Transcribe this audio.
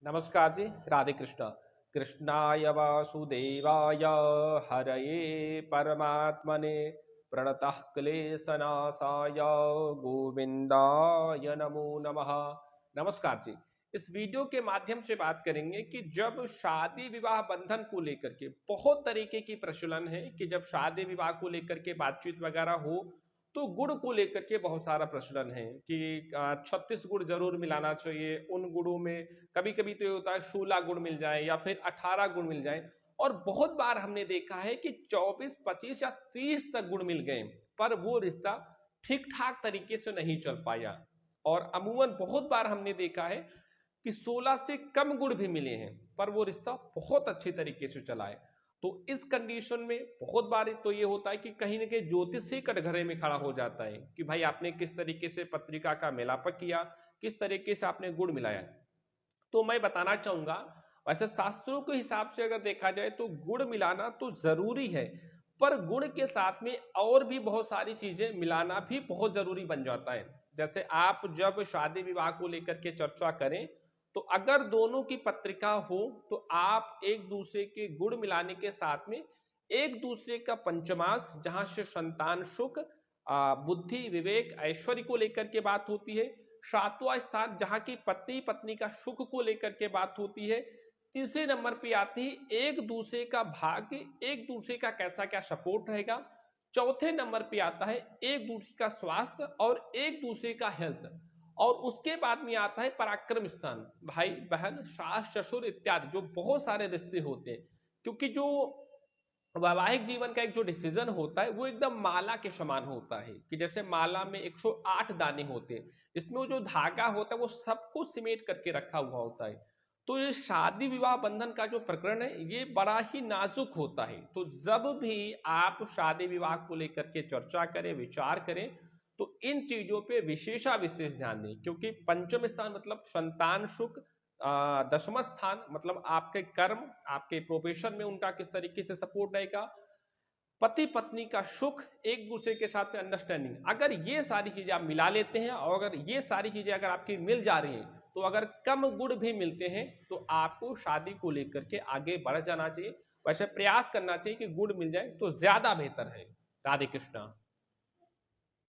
नमस्कार जी। राधे कृष्णा। कृष्णाय वासुदेवाय हरये परमात्मने प्रणतः क्लेशनाशाय गोविंदाय नमो नमः। नमस्कार जी। इस वीडियो के माध्यम से बात करेंगे कि जब शादी विवाह बंधन को लेकर के बहुत तरीके की प्रचलन है कि जब शादी विवाह को लेकर के बातचीत वगैरह हो तो गुड़ को लेकर के बहुत सारा प्रचलन है कि 36 गुड़ जरूर मिलाना चाहिए उन गुड़ों में। कभी कभी तो ये होता है 16 गुण मिल जाए या फिर 18 गुण मिल जाए। और बहुत बार हमने देखा है कि 24, 25 या 30 तक गुण मिल गए पर वो रिश्ता ठीक ठाक तरीके से नहीं चल पाया। और अमूमन बहुत बार हमने देखा है कि 16 से कम गुण भी मिले हैं पर वो रिश्ता बहुत अच्छे तरीके से चला है। तो इस कंडीशन में बहुत बार तो ये होता है कि कहीं ना कहीं ज्योतिष ही कटघरे में खड़ा हो जाता है कि भाई आपने किस तरीके से पत्रिका का मेलापक किया, किस तरीके से आपने गुण मिलाया। तो मैं बताना चाहूंगा वैसे शास्त्रों के हिसाब से अगर देखा जाए तो गुड़ मिलाना तो जरूरी है पर गुड़ के साथ में और भी बहुत सारी चीजें मिलाना भी बहुत जरूरी बन जाता है। जैसे आप जब शादी विवाह को लेकर के चर्चा करें तो अगर दोनों की पत्रिका हो तो आप एक दूसरे के गुड़ मिलाने के साथ में एक दूसरे का पंचमास जहां से संतान सुख, बुद्धि, विवेक, ऐश्वर्य को लेकर के बात होती है। सातवां स्थान जहां की पति पत्नी का सुख को लेकर के बात होती है। तीसरे नंबर पे आती है एक दूसरे का भाग्य, एक दूसरे का कैसा क्या सपोर्ट रहेगा। चौथे नंबर पे आता है एक दूसरे का स्वास्थ्य और एक दूसरे का हेल्थ। और उसके बाद में आता है पराक्रम स्थान, भाई बहन, सास ससुर इत्यादि जो बहुत सारे रिश्ते होते हैं। क्योंकि जो वैवाहिक जीवन का एक जो डिसीजन होता है वो एकदम माला के समान होता है कि जैसे माला में 108 दाने होते हैं, इसमें वो जो धागा होता है वो सबको सिमेट करके रखा हुआ होता है। तो ये शादी विवाह बंधन का जो प्रकरण है ये बड़ा ही नाजुक होता है। तो जब भी आप शादी विवाह को लेकर के चर्चा करें, विचार करें तो इन चीजों पे विशेषा विशेष ध्यान दें। क्योंकि पंचम स्थान मतलब संतान सुख, दशम स्थान मतलब आपके कर्म, आपके प्रोफेशन में उनका किस तरीके से सपोर्ट रहेगा, पति पत्नी का सुख, एक दूसरे के साथ में अंडरस्टैंडिंग। अगर ये सारी चीजें आप मिला लेते हैं और अगर ये सारी चीजें अगर आपकी मिल जा रही हैं तो अगर कम गुण भी मिलते हैं तो आपको शादी को लेकर के आगे बढ़ जाना चाहिए। वैसे प्रयास करना चाहिए कि गुण मिल जाए तो ज्यादा बेहतर है। राधे कृष्णा।